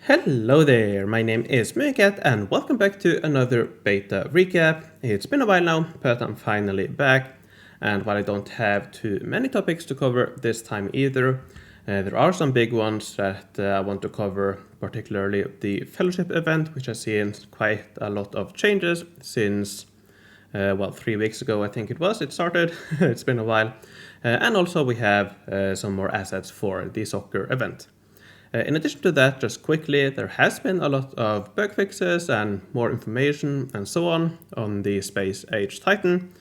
Hello there, my name is MooingCat and welcome back to another beta recap. It's been a while now, but I'm finally back. And while I don't have too many topics to cover this time either, there are some big ones that I want to cover, particularly the Fellowship event, which has seen quite a lot of changes since, 3 weeks ago I think it started. It's been a while. And also we have some more assets for the soccer event. In addition to that, just quickly, there has been a lot of bug fixes and more information and so on the Space Age Titan,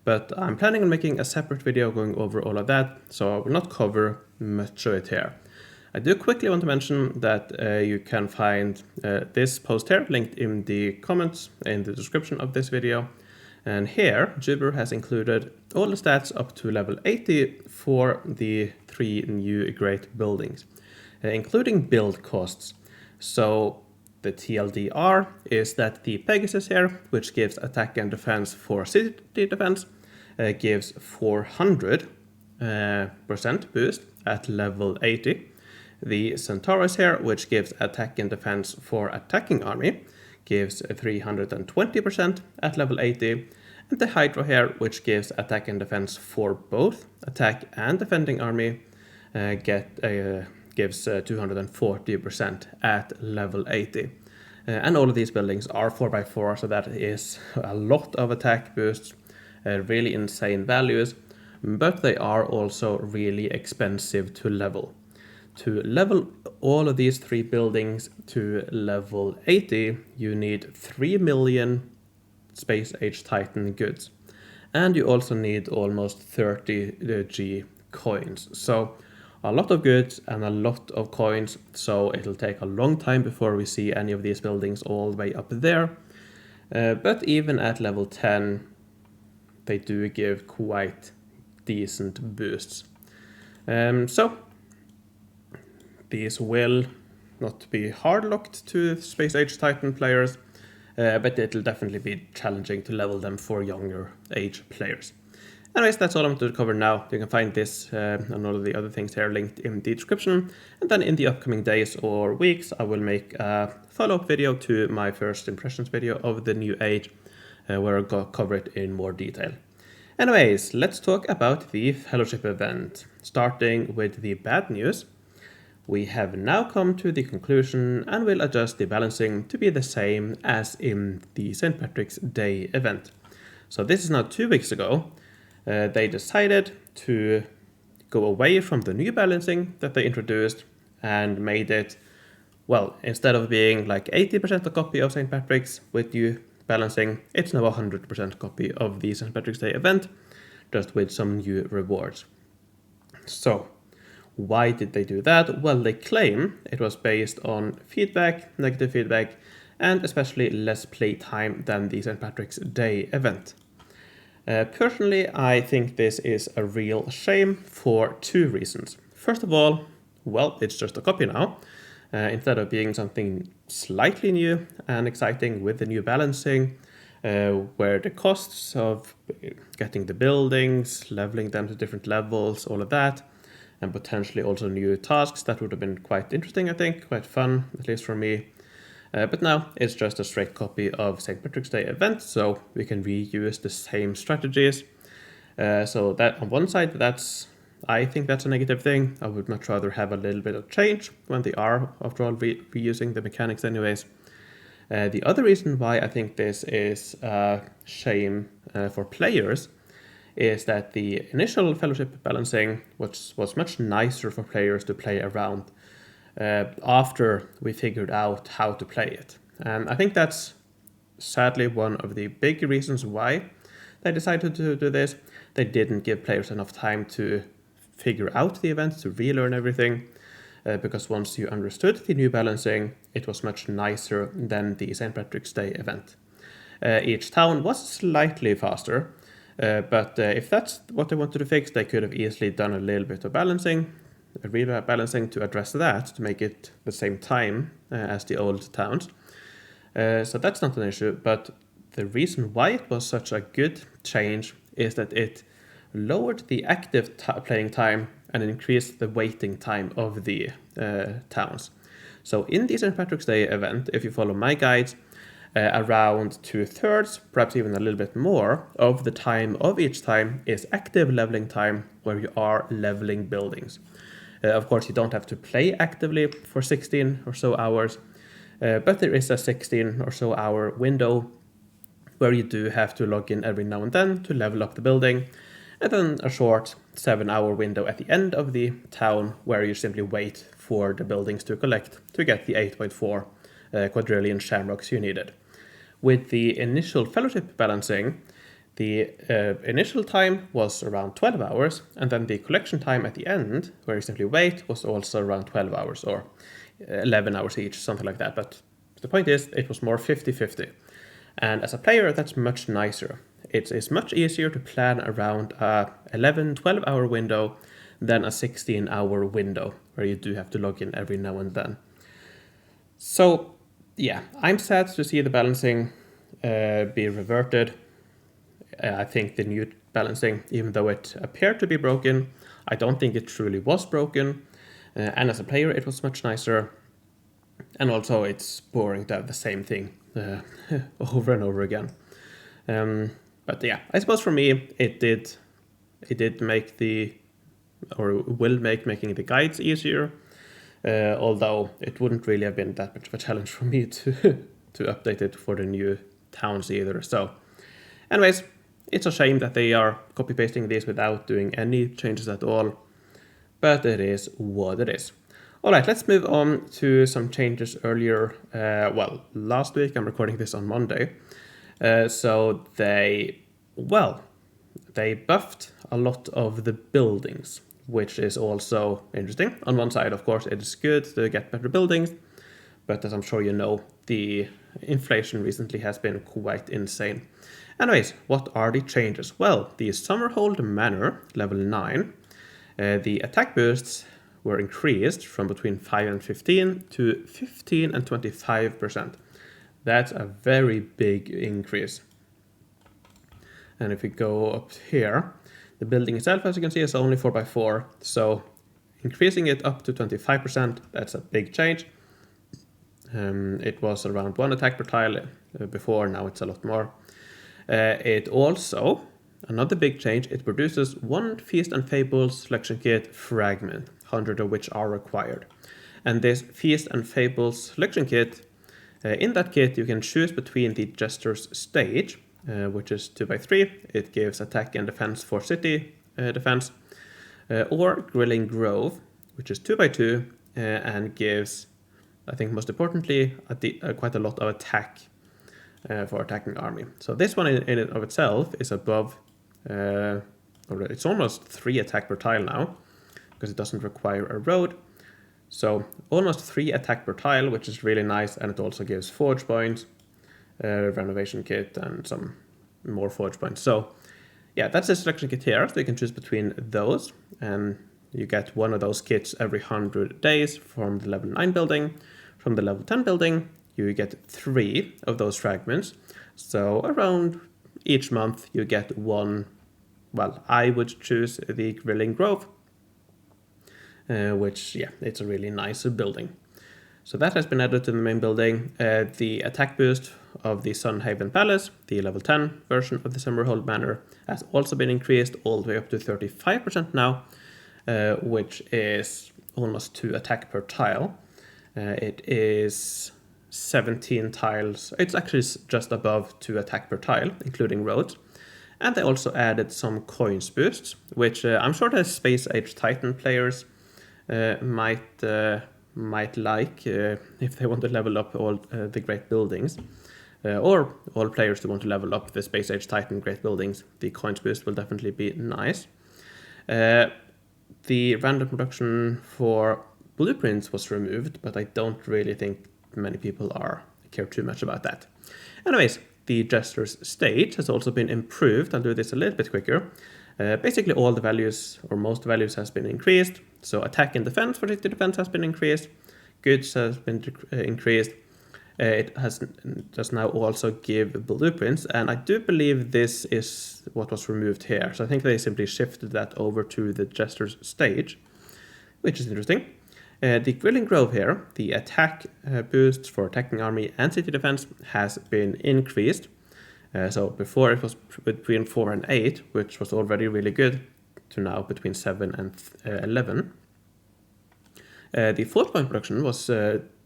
but I'm planning on making a separate video going over all of that, so I will not cover much of it here. I do quickly want to mention that you can find this post here linked in the comments in the description of this video. And here, Jubber has included all the stats up to level 80 for the 3 new great buildings, including build costs. So the TLDR is that the Pegasus here, which gives attack and defense for city defense, gives 400% boost at level 80. The Centaurus here, which gives attack and defense for attacking army, gives 320% at level 80. And the Hydra here, which gives attack and defense for both attack and defending army, gives 240% at level 80. And all of these buildings are 4x4, so that is a lot of attack boosts, really insane values, but they are also really expensive to level. To level all of these 3 buildings to level 80, you need 3 million Space Age Titan goods. And you also need almost 30 G coins. So a lot of goods and a lot of coins, so it'll take a long time before we see any of these buildings all the way up there. But even at level 10, they do give quite decent boosts. So these will not be hard locked to Space Age Titan players, but it'll definitely be challenging to level them for younger age players. Anyways, that's all I'm going to cover now. You can find this and all of the other things here linked in the description. And then in the upcoming days or weeks, I will make a follow-up video to my first impressions video of the new age, where I'll cover it in more detail. Anyways, let's talk about the Fellowship event. Starting with the bad news. We have now come to the conclusion and will adjust the balancing to be the same as in the St. Patrick's Day event. So this is now 2 weeks ago. They decided to go away from the new balancing that they introduced and made it, well, instead of being like 80% a copy of St. Patrick's with new balancing, it's now 100% copy of the St. Patrick's Day event, just with some new rewards. So, why did they do that? Well, they claim it was based on feedback, negative feedback, and especially less play time than the St. Patrick's Day event. Personally, I think this is a real shame for 2 reasons. First of all, well, it's just a copy now. Instead of being something slightly new and exciting with the new balancing, where the costs of getting the buildings, leveling them to different levels, all of that, and potentially also new tasks, that would have been quite interesting, I think, quite fun, at least for me. But now it's just a straight copy of St. Patrick's Day event, so we can reuse the same strategies. So that on one side, I think that's a negative thing. I would much rather have a little bit of change when they are, after all, reusing the mechanics anyways. The other reason why I think this is a shame for players is that the initial Fellowship balancing was much nicer for players to play around after we figured out how to play it. And I think that's sadly one of the big reasons why they decided to do this. They didn't give players enough time to figure out the event, to relearn everything, because once you understood the new balancing, it was much nicer than the St. Patrick's Day event. Each town was slightly faster, but if that's what they wanted to fix, they could have easily done a little bit of balancing, rebalancing to address that, to make it the same time as the old towns. So that's not an issue, but the reason why it was such a good change is that it lowered the active playing time and increased the waiting time of the towns. So in the St. Patrick's Day event, if you follow my guides, around 2/3, perhaps even a little bit more, of the time of each time is active leveling time where you are leveling buildings. Of course, you don't have to play actively for 16 or so hours, but there is a 16 or so hour window where you do have to log in every now and then to level up the building, and then a short 7-hour window at the end of the town where you simply wait for the buildings to collect to get the 8.4 quadrillion shamrocks you needed. With the initial fellowship balancing, the initial time was around 12 hours, and then the collection time at the end, where you simply wait, was also around 12 hours, or 11 hours each, something like that. But the point is, it was more 50-50. And as a player, that's much nicer. It is much easier to plan around a 11-12 hour window than a 16-hour window, where you do have to log in every now and then. So yeah, I'm sad to see the balancing be reverted. I think the new balancing, even though it appeared to be broken, I don't think it truly was broken. And as a player, it was much nicer. And also, it's boring to have the same thing over and over again. But yeah, I suppose for me, it did make will make making the guides easier. Although it wouldn't really have been that much of a challenge for me to update it for the new towns either. So anyways, it's a shame that they are copy-pasting these without doing any changes at all, but it is what it is. Alright, let's move on to some changes earlier. Last week, I'm recording this on Monday. So they buffed a lot of the buildings, which is also interesting. On one side, of course, it is good to get better buildings, but as I'm sure you know, the inflation recently has been quite insane. Anyways, what are the changes? Well, the Summerhold Manor, level 9, the attack boosts were increased from between 5 and 15 to 15 and 25%. That's a very big increase. And if we go up here, the building itself, as you can see, is only 4x4. So increasing it up to 25%, that's a big change. It was around 1 attack per tile before, now it's a lot more. It also, another big change, it produces 1 Feast and Fables selection kit fragment, 100 of which are required. And this Feast and Fables selection kit, in that kit you can choose between the Jester's stage, which is 2x3, it gives attack and defense for city defense, or Grilling Grove, which is 2x2, and gives, I think most importantly, quite a lot of attack for attacking army. So this one in and of itself is above, or it's almost 3 attack per tile now, because it doesn't require a road. So almost 3 attack per tile, which is really nice, and it also gives forge points, renovation kit, and some more forge points. So yeah, that's the selection kit here, so you can choose between those, and you get one of those kits every 100 days from the level 9 building. From the level 10 building, you get 3 of those fragments. So around each month you get one. Well, I would choose the Grilling Grove, which, yeah, it's a really nice building. So that has been added to the main building. The attack boost of the Sunhaven Palace, the level 10 version of the Summerhold Manor, has also been increased all the way up to 35% now, which is almost 2 attack per tile. It is 17 tiles. It's actually just above 2 attack per tile, including roads. And they also added some coins boosts, which I'm sure the Space Age Titan players might like if they want to level up all the great buildings. Or all players who want to level up the Space Age Titan great buildings. The coins boost will definitely be nice. The random production for blueprints was removed, but I don't really think many people care too much about that. Anyways, the Jester's stage has also been improved. I'll do this a little bit quicker. Basically all the values, or most values, has been increased. So attack and defense for city defense has been increased. Goods has been increased. It does now also give blueprints, and I do believe this is what was removed here. So I think they simply shifted that over to the Jester's stage, which is interesting. The Grilling Grove here, the attack boosts for attacking army and city defense has been increased. So before it was between 4 and 8, which was already really good, to now between 7 and 11. The fort point production was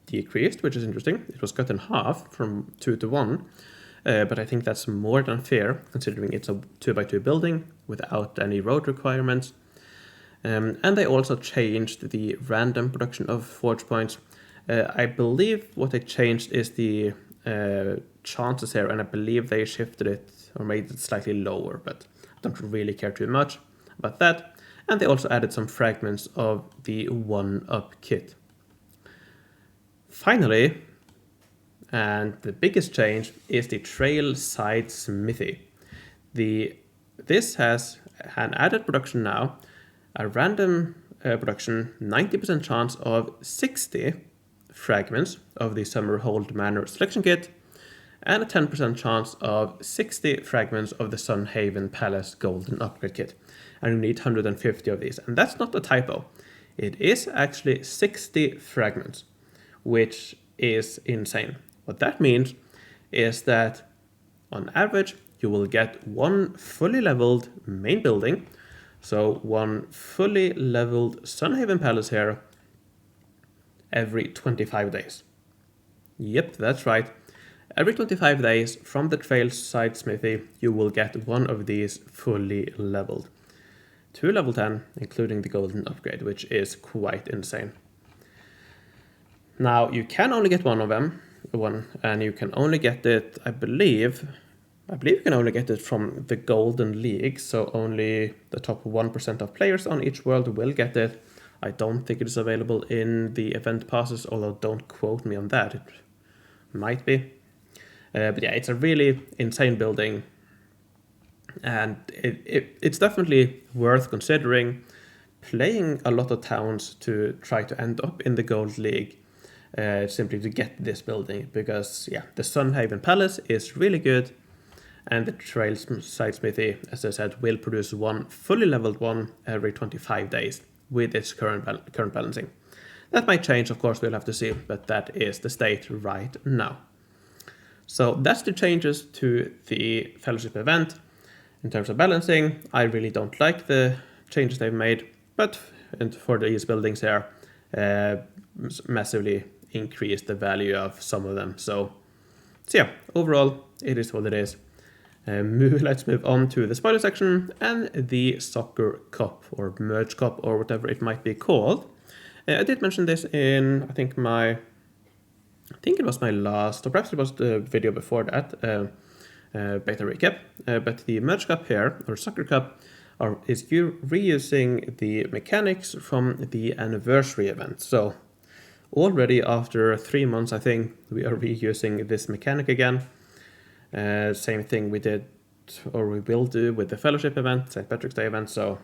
decreased, which is interesting. It was cut in half from 2 to 1, but I think that's more than fair considering it's a 2x2 building without any road requirements. And they also changed the random production of forge points. I believe what they changed is the chances here, and I believe they shifted it or made it slightly lower, but I don't really care too much about that. And they also added some fragments of the 1-up kit. Finally, and the biggest change, is the Trailside Smithy. This has an added production now, a random production, 90% chance of 60 fragments of the Summerhold Manor selection kit, and a 10% chance of 60 fragments of the Sunhaven Palace Golden Upgrade Kit. And you need 150 of these. And that's not a typo. It is actually 60 fragments, which is insane. What that means is that on average, you will get one fully leveled main building. So one fully leveled Sunhaven Palace here every 25 days. Yep, that's right. Every 25 days from the Trailside Smithy, you will get one of these fully leveled. To level 10, including the golden upgrade, which is quite insane. Now, you can only get one of them, and you can only get it, I believe you can only get it from the Golden League, so only the top 1% of players on each world will get it. I don't think it is available in the event passes, although don't quote me on that. It might be. But yeah, it's a really insane building, and it's definitely worth considering playing a lot of towns to try to end up in the Gold League, simply to get this building, because yeah, the Sunhaven Palace is really good, and the Trailside Smithy, as I said, will produce one fully leveled one every 25 days with its current balancing. That might change, of course, we'll have to see, but that is the state right now. So that's the changes to the Fellowship event. In terms of balancing, I really don't like the changes they've made, but for these buildings here, massively increased the value of some of them. So yeah, overall, it is what it is. Let's move on to the spoiler section and the Soccer Cup or Merge Cup or whatever it might be called. I did mention this in, I think it was my last, or perhaps it was the video before that, beta recap. But the Merge Cup here, or Soccer Cup, is reusing the mechanics from the anniversary event. So already after 3 months, I think, we are reusing this mechanic again. Same thing we did, or we will do, with the Fellowship event, St. Patrick's Day event, so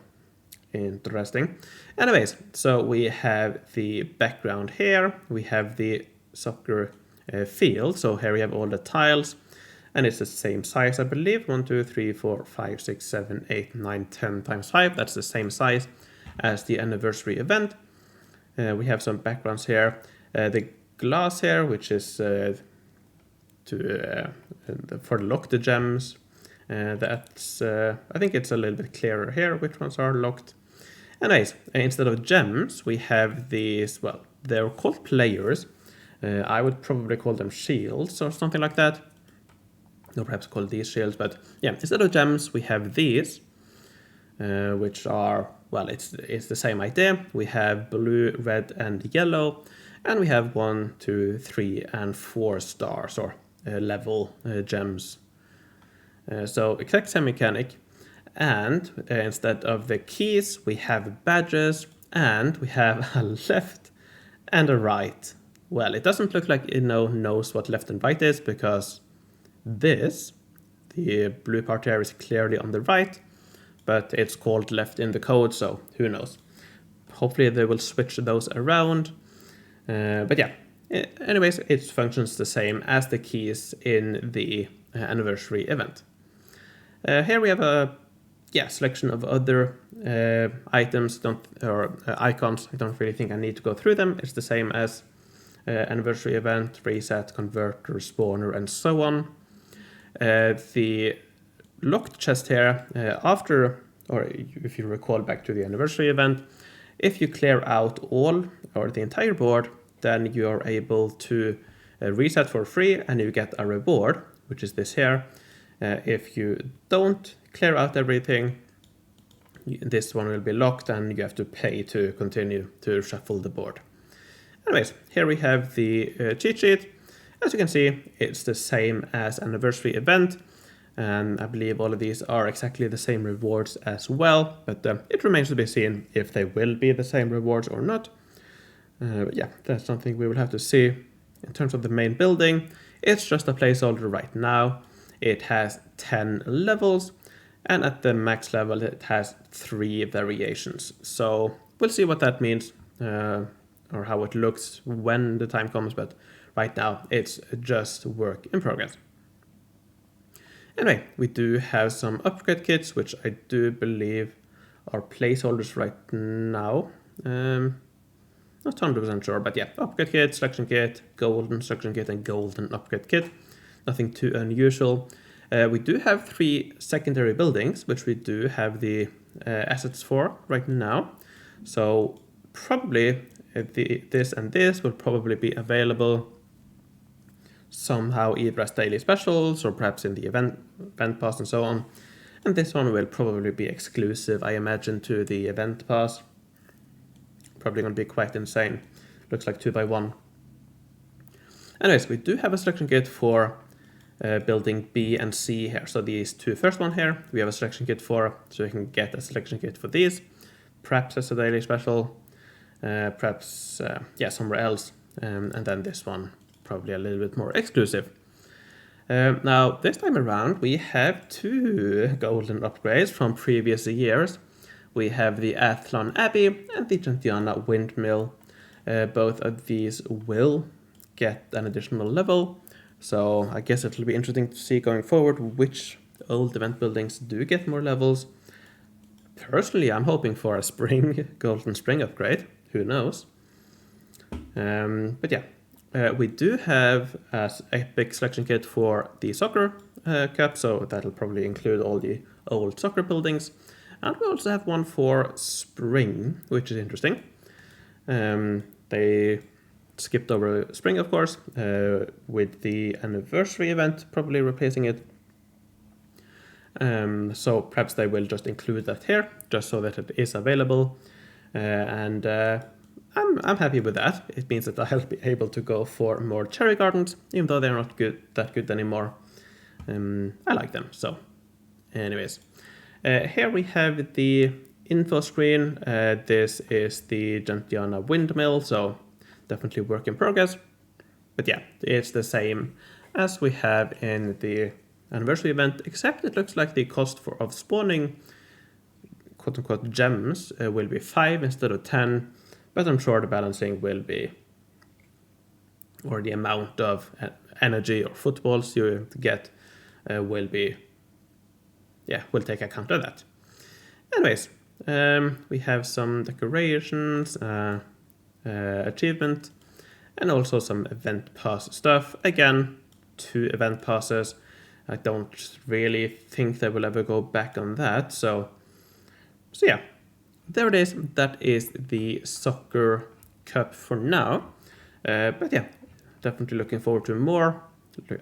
interesting. Anyways, so we have the background here, we have the soccer field, so here we have all the tiles, and it's the same size, I believe, 1, 2, 3, 4, 5, 6, 7, 8, 9, 10 times 5, that's the same size as the anniversary event. We have some backgrounds here, the glass here, which is for lock the gems. That's I think it's a little bit clearer here which ones are locked. Anyways, instead of gems, we have these, well, they're called players. I would probably call them shields or something like that. Or perhaps call these shields, but yeah, instead of gems, we have these, which are, well, it's the same idea. We have blue, red, and yellow, and we have 1, 2, 3, and 4 stars or level gems. So exact same mechanic, and instead of the keys, we have badges, and we have a left and a right. Well, it doesn't look like it knows what left and right is, because the blue part here is clearly on the right, but it's called left in the code, so who knows. Hopefully they will switch those around. But yeah, anyways, it functions the same as the keys in the anniversary event. Here we have a yeah, selection of other items or icons. I don't really think I need to go through them. It's the same as anniversary event, reset, converter, spawner, and so on. The locked chest here, after, or if you recall back to the anniversary event, if you clear out all or the entire board, then you are able to reset for free and you get a reward, which is this here. If you don't clear out everything, this one will be locked and you have to pay to continue to shuffle the board. Anyways, here we have the cheat sheet. As you can see, it's the same as anniversary event, and I believe all of these are exactly the same rewards as well, but it remains to be seen if they will be the same rewards or not. But yeah, that's something we will have to see. In terms of the main building, it's just a placeholder right now. It has 10 levels, and at the max level it has 3 variations. So we'll see what that means, or how it looks when the time comes, but right now it's just work in progress. Anyway, we do have some upgrade kits, which I do believe are placeholders right now. Not 100% sure, but yeah, upgrade kit, selection kit, golden selection kit, and golden upgrade kit. Nothing too unusual. We do have 3 secondary buildings, which we do have the assets for right now. So probably this and this will probably be available somehow either as daily specials or perhaps in the event pass and so on. And this one will probably be exclusive, I imagine, to the event pass. Probably going to be quite insane. Looks like 2x1. Anyways, we do have a selection kit for building B and C here. So these 2 first one here, we have a selection kit for, so you can get a selection kit for these. Perhaps as a daily special, perhaps yeah, somewhere else. And then this one, probably a little bit more exclusive. Now, this time around, we have 2 golden upgrades from previous years. We have the Athlon Abbey and the Gentiana Windmill. Both of these will get an additional level, so I guess it'll be interesting to see going forward which old event buildings do get more levels. Personally, I'm hoping for a golden spring upgrade, who knows. But yeah, we do have an epic selection kit for the soccer cup, so that'll probably include all the old soccer buildings. And we also have one for spring, which is interesting. They skipped over spring, of course, with the anniversary event probably replacing it. So perhaps they will just include that here, just so that it is available. And I'm happy with that. It means that I'll be able to go for more cherry gardens, even though they're not that good anymore. I like them, so anyways. Here we have the info screen. This is the Gentiana Windmill, so definitely work in progress. But yeah, it's the same as we have in the anniversary event, except it looks like the cost of spawning quote-unquote gems will be 5 instead of 10, but I'm sure the balancing will be, or the amount of energy or footballs you get will be, yeah, we'll take account of that. Anyways, we have some decorations, achievement, and also some event pass stuff. Again, 2 event passes. I don't really think they will ever go back on that. So yeah, there it is. That is the soccer cup for now. But yeah, definitely looking forward to more.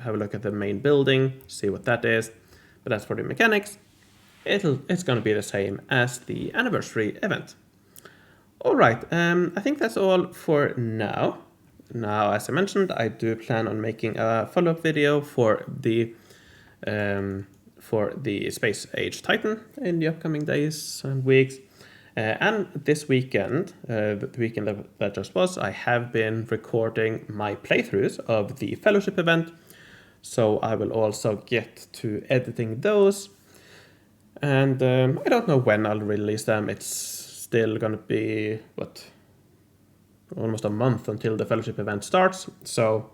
Have a look at the main building, see what that is. But as for the mechanics, it's going to be the same as the anniversary event. All right, I think that's all for now. Now, as I mentioned, I do plan on making a follow-up video for the Space Age Titan in the upcoming days and weeks. And this weekend, the weekend that just was, I have been recording my playthroughs of the Fellowship event. So I will also get to editing those. And I don't know when I'll release them. It's still going to be, almost a month until the Fellowship event starts. So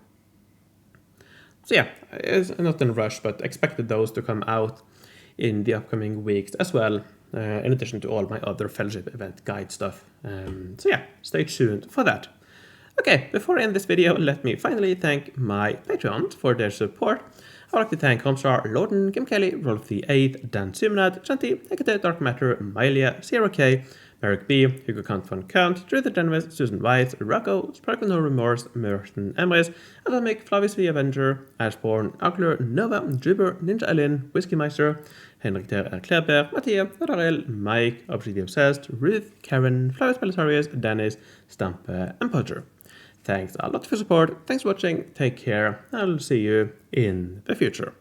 yeah, it's not in a rush, but expected those to come out in the upcoming weeks as well, in addition to all my other Fellowship event guide stuff. So yeah, stay tuned for that. Okay, before I end this video, let me finally thank my Patreons for their support. I would like to thank Homstar, Lorden, Kim Kelly, Rolf the 8th, Dan Sumanad, Shanti, Hecate, Dark Matter, Mylia, Zero K, Merrick B, Hugo Kant von Kant, Drew the Denvis, Susan White, Rocco, Spark with No Remorse, Merton Emrys, Atomic, Flavius the Avenger, Ashborn, Aukler, Nova, Dribber, Ninja Alin, Whiskey Meister, Henrik der Erklärberg, Mattia, Radarel, Mike, Obsidian Obsessed, Ruth, Karen, Flavius Belisarius, Dennis, Stampe, and Podger. Thanks a lot for support, thanks for watching, take care, I'll see you in the future.